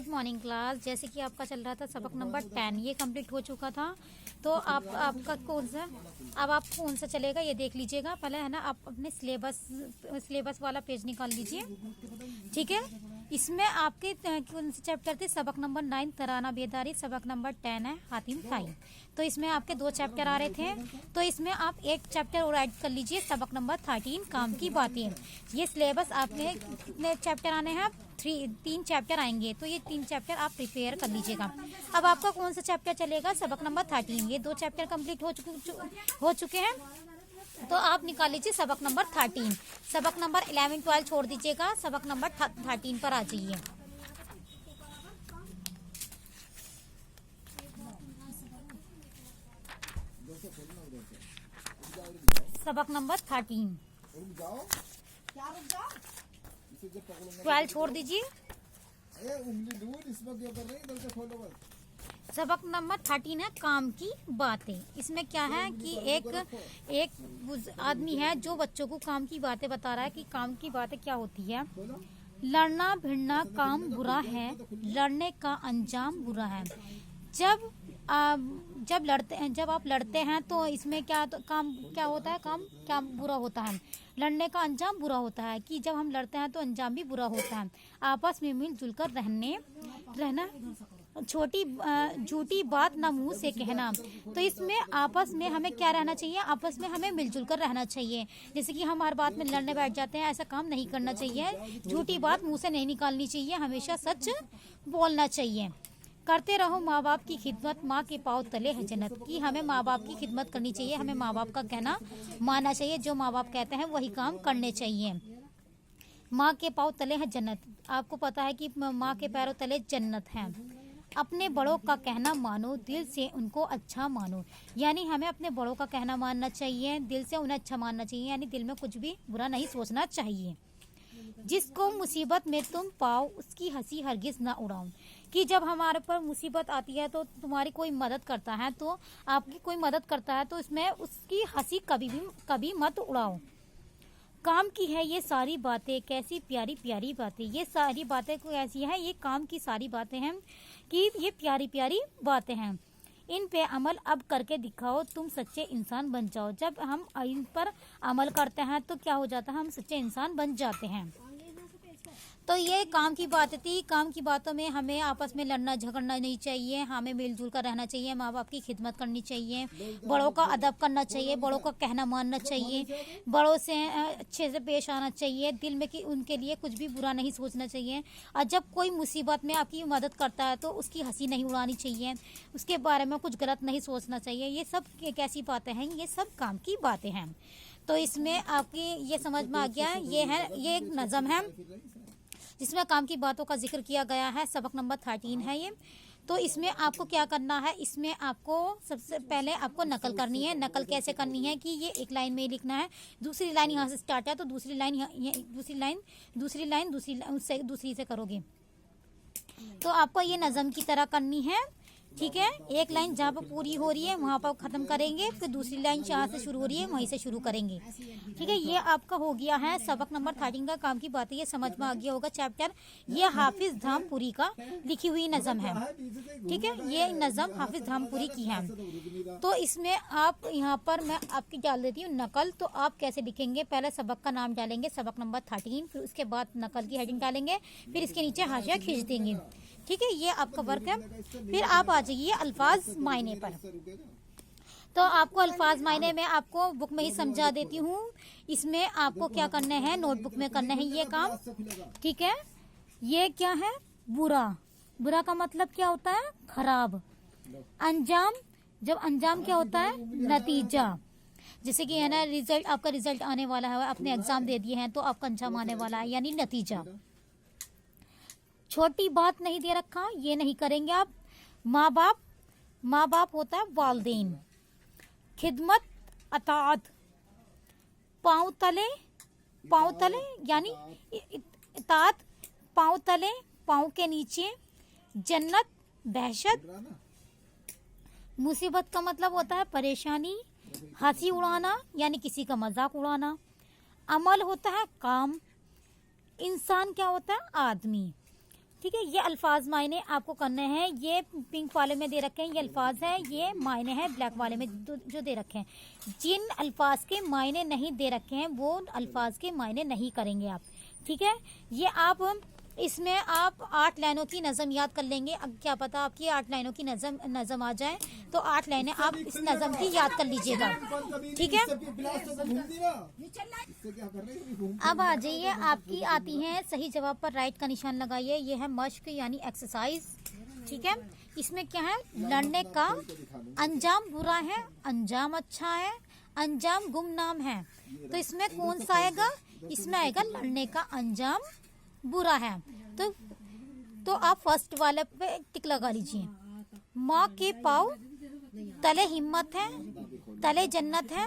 Good morning class. जैसे कि आपका चल रहा था सबक नंबर 10, ये कंप्लीट हो चुका था। तो आपका अब कौन सा चलेगा ये देख लीजिएगा पहले, है ना। आप अपने सिलेबस वाला पेज निकाल लीजिए, ठीक है। इसमें आपके कौन से चैप्टर थे? सबक नंबर 9 तराना बेदारी, सबक नंबर 10 है हातिम ताई। तो इसमें आपके 2 चैप्टर आ रहे थे, तो इसमें आप एक चैप्टर और ऐड कर लीजिए, सबक नंबर 13 काम की बातें। ये सिलेबस आपके कितने चैप्टर आने हैं? 3 चैप्टर आएंगे, तो ये 3 चैप्टर आप प्रिपेयर कर लीजिएगा। अब आपका कौन सा चैप्टर चलेगा? सबक नंबर 13। ये 2 चैप्टर कंप्लीट हो चुके हैं, तो आप निकाल लीजिए सबक नंबर 13। सबक नंबर 11 12 छोड़ दीजिएगा, सबक नंबर 13 पर आ जाइए। सबक नंबर 13 12 छोड़ दीजिए। सबक नंबर 13 है काम की बातें। इसमें क्या है कि एक आदमी है जो बच्चों को काम की बातें बता रहा है कि काम की बातें क्या होती है। लड़ना भिड़ना काम बुरा है, लड़ने का अंजाम बुरा है। जब आप लड़ते हैं तो इसमें काम क्या होता है? काम क्या बुरा होता है? लड़ने का अंजाम बुरा होता है कि जब हम लड़ते हैं तो अंजाम भी बुरा होता है। आपस में मिलजुल कर रहना, झूठी बात ना मुंह से कहना। तो इसमें आपस में हमें क्या रहना चाहिए? आपस में हमें मिलजुल कर रहना चाहिए। जैसे कि हम हर बात में लड़ने बैठ जाते हैं, ऐसा काम नहीं करना चाहिए। झूठी बात मुंह से नहीं निकालनी चाहिए, हमेशा सच बोलना चाहिए। करते रहो माँ बाप की खिदमत, माँ के पाँव तले है जन्नत। की हमें माँ बाप की खिदमत करनी चाहिए, हमें माँ बाप का कहना मानना चाहिए। जो माँ बाप कहते हैं वही काम करने चाहिए। माँ के पाँव तले है जन्नत। आपको पता है कि माँ के पैरों तले जन्नत है। अपने बड़ों का कहना मानो, दिल से उनको अच्छा मानो। यानी हमें अपने बड़ों का कहना मानना चाहिए, दिल से उन्हें अच्छा मानना चाहिए, यानी दिल में कुछ भी बुरा नहीं सोचना चाहिए। जिसको मुसीबत में तुम पाओ उसकी हंसी हरगिज ना उड़ाओ। कि जब हमारे पर मुसीबत आती है तो तुम्हारी कोई मदद करता है, तो आपकी कोई मदद करता है तो इसमें उसकी हंसी कभी मत उड़ाओ। काम की है ये सारी बातें, कैसी प्यारी प्यारी बातें। ये सारी बातें कोई ऐसी है, ये काम की सारी बातें हैं कि ये प्यारी प्यारी बातें हैं। इन पे अमल अब करके दिखाओ, तुम सच्चे इंसान बन जाओ। जब हम इन पर अमल करते हैं तो क्या हो जाता है? हम सच्चे इंसान बन जाते हैं। तो ये काम की बात थी। काम की बातों में हमें आपस में लड़ना झगड़ना नहीं चाहिए, हमें मिलजुल कर रहना चाहिए, माँ बाप की खिदमत करनी चाहिए, बड़ों का अदब करना चाहिए, बड़ों का कहना मानना चाहिए, बड़ों से अच्छे से पेश आना चाहिए। दिल में कि उनके लिए कुछ भी बुरा नहीं सोचना चाहिए। और जब कोई मुसीबत में आपकी मदद करता है तो उसकी हंसी नहीं उड़ानी चाहिए, उसके बारे में कुछ गलत नहीं सोचना चाहिए। ये सब कैसी बातें हैं? ये सब काम की बातें हैं। तो इसमें आपकी ये समझ में आ गया। ये एक नज़म है जिसमें काम की बातों का जिक्र किया गया है। सबक नंबर 13 है ये। तो इसमें आपको क्या करना है? इसमें आपको सबसे पहले आपको नकल करनी है। नकल कैसे करनी है कि ये एक लाइन में ही लिखना है। दूसरी लाइन यहाँ से स्टार्ट है तो दूसरी लाइन दूसरी से करोगे तो आपको ये नज़म की तरह करनी है, ठीक है। एक लाइन जहाँ पर पूरी हो रही है वहाँ पर ख़त्म करेंगे, फिर दूसरी लाइन जहाँ से शुरू हो रही है वहीं से शुरू करेंगे, ठीक है। ये आपका हो गया है सबक नंबर 13 का काम की बातें। ये समझ में आ गया होगा चैप्टर। ये हाफिज धामपुरी का लिखी हुई नज़म है, ठीक है। ये नज़म हाफिज धामपुरी की है। तो इसमें आप यहाँ पर मैं आपकी डाल देती हूँ नकल। तो आप कैसे लिखेंगे? पहले सबक का नाम डालेंगे सबक नंबर 13, फिर उसके बाद नकल की हेडिंग डालेंगे, फिर इसके नीचे हाशिया खींच देंगे, ठीक है। ये आपका वर्क है। फिर आप आ जाइए अल्फाज मायने पर। तो आपको अल्फाज मायने में आपको बुक में ही समझा देती हूँ। इसमें आपको क्या करने हैं? नोटबुक में करने हैं ये काम, ठीक है। ये क्या है? बुरा। बुरा का मतलब क्या होता है? खराब। अंजाम, जब अंजाम क्या होता है? नतीजा। जैसे कि है ना, रिजल्ट, आपका रिजल्ट आने वाला है, आपने एग्जाम दे दिए हैं तो आपका अंजाम आने वाला है, यानी नतीजा। छोटी बात नहीं दे रखा, ये नहीं करेंगे आप। माँ बाप होता है वालदेन। खिदमत, अताअत। पाँव तले यानी इताअत, पाँव तले, पाँव के नीचे। जन्नत, दहशत। मुसीबत का मतलब होता है परेशानी। हंसी उड़ाना यानी किसी का मजाक उड़ाना। अमल होता है काम। इंसान क्या होता है? आदमी। ठीक है। ये अल्फाज मायने आपको करने हैं, ये पिंक वाले में दे रखे हैं, ये अल्फाज है, ये मायने हैं ब्लैक वाले में जो दे रखे हैं। जिन अल्फाज के मायने नहीं दे रखे हैं वो अल्फाज के मायने नहीं करेंगे आप, ठीक है। ये आप इसमें आप 8 लाइनों की नज़म याद कर लेंगे। अब क्या पता आपकी 8 लाइनों की नज़म आ जाए, तो 8 लाइनें आप इस नज़म की याद कर लीजिएगा, ठीक है। अब आ जाइए, आपकी आती हैं सही जवाब पर राइट का निशान लगाइए। ये है मश्क यानी एक्सरसाइज, ठीक है। इसमें क्या है, लड़ने का अंजाम बुरा है, अंजाम अच्छा है, अंजाम गुमनाम है। तो इसमें कौन सा आएगा, इसमें आएगा लड़ने का अंजाम बुरा है। तो आप फर्स्ट वाले पे टिक लगा लीजिए। माँ के पाँव तले हिम्मत है, तले जन्नत है,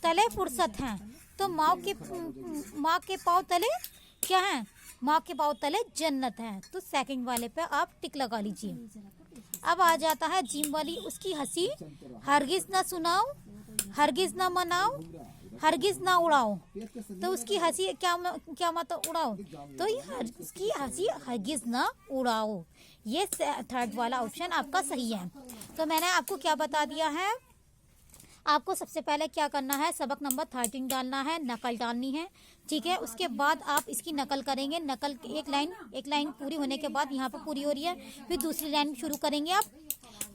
तले फुर्सत है। तो माँ के पाँव तले क्या है, माँ के पाँव तले जन्नत है। तो सेकंड वाले पे आप टिक लगा लीजिए। अब आ जाता है जिम वाली, उसकी हंसी हरगिज ना सुनाओ, हरगिज ना मनाओ, हरगिज ना उड़ाओ। तो उसकी हंसी क्या मतलब उड़ाओ, तो उसकी हंसी हरगिज ना उड़ाओ। ये थर्ड वाला ऑप्शन आपका सही है। तो मैंने आपको क्या बता दिया है, आपको सबसे पहले क्या करना है, सबक नंबर 13 डालना है, नकल डालनी है, ठीक है। उसके बाद आप इसकी नकल करेंगे। नकल एक लाइन पूरी होने के बाद, यहाँ पर पूरी हो रही है, फिर दूसरी लाइन शुरू करेंगे आप,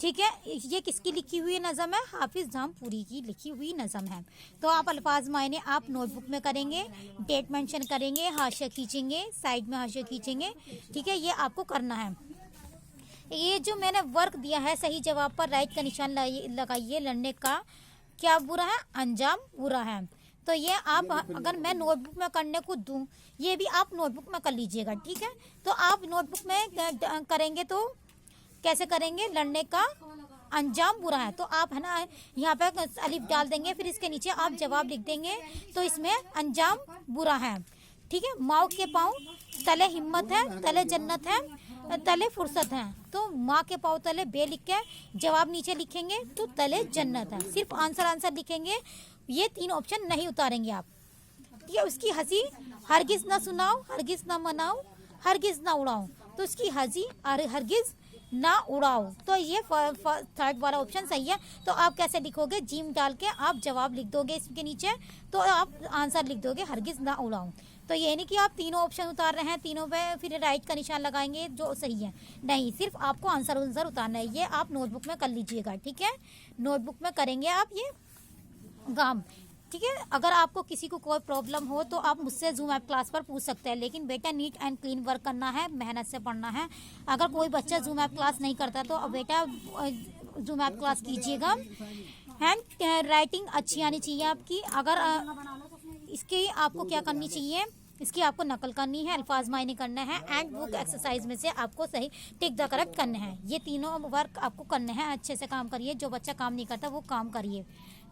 ठीक है। ये किसकी लिखी हुई नज़म है, हाफिज जामपुरी की लिखी हुई नज़म है। तो आप अल्फाज मायने आप नोटबुक में करेंगे, डेट मेंशन करेंगे, हाशिया खींचेंगे, साइड में हाशिया खींचेंगे, ठीक है। ये आपको करना है। ये जो मैंने वर्क दिया है, सही जवाब पर राइट का निशान लगाइए। लड़ने का क्या बुरा है, अंजाम बुरा है। तो ये आप अगर मैं नोटबुक में करने को दूं, ये भी आप नोटबुक में कर लीजिएगा, ठीक है। तो आप नोटबुक में करेंगे तो कैसे करेंगे, लड़ने का अंजाम बुरा है, तो आप है ना यहाँ पे अलिफ डाल देंगे, फिर इसके नीचे आप जवाब लिख देंगे। तो इसमें अंजाम बुरा है, ठीक है। माँ के पाँव तले हिम्मत है, तले जन्नत है, तले फुर्सत है। तो माँ के पाँव तले बे लिख के जवाब नीचे लिखेंगे, तो तले जन्नत है। सिर्फ आंसर लिखेंगे, ये 3 ऑप्शन नहीं उतारेंगे आप, ठीक है। उसकी हंसी हरगिज ना सुनाओ, हरगिज ना मनाओ, हरगिज ना उड़ाओ। तो उसकी हंसी हरगिज ना उड़ाओ। तो ये थर्ड वाला ऑप्शन सही है। तो आप कैसे लिखोगे, जिम डाल के आप जवाब लिख दोगे इसके नीचे, तो आप आंसर लिख दोगे हरगिज ना उड़ाओ। तो ये नहीं कि आप तीनों ऑप्शन उतार रहे हैं, तीनों पे फिर राइट का निशान लगाएंगे जो सही है, नहीं, सिर्फ आपको आंसर उतारना है। ये आप नोटबुक में कर लीजिएगा, ठीक है। नोटबुक में करेंगे आप ये काम, ठीक है। अगर आपको किसी को कोई प्रॉब्लम हो तो आप मुझसे जूम ऐप क्लास पर पूछ सकते हैं, लेकिन बेटा नीट एंड क्लीन वर्क करना है, मेहनत से पढ़ना है। अगर कोई बच्चा जूम ऐप क्लास नहीं करता तो बेटा जूम ऐप क्लास कीजिएगा। हैंड राइटिंग अच्छी आनी चाहिए आपकी। अगर इसकी आपको क्या करनी चाहिए, इसकी आपको नकल करनी है, अल्फाज मायने करना है, एंड बुक एक्सरसाइज में से आपको सही टिक द करेक्ट करने हैं। ये तीनों वर्क आपको करने हैं, अच्छे से काम करिए। जो बच्चा काम नहीं करता वो काम करिए।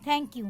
Thank you.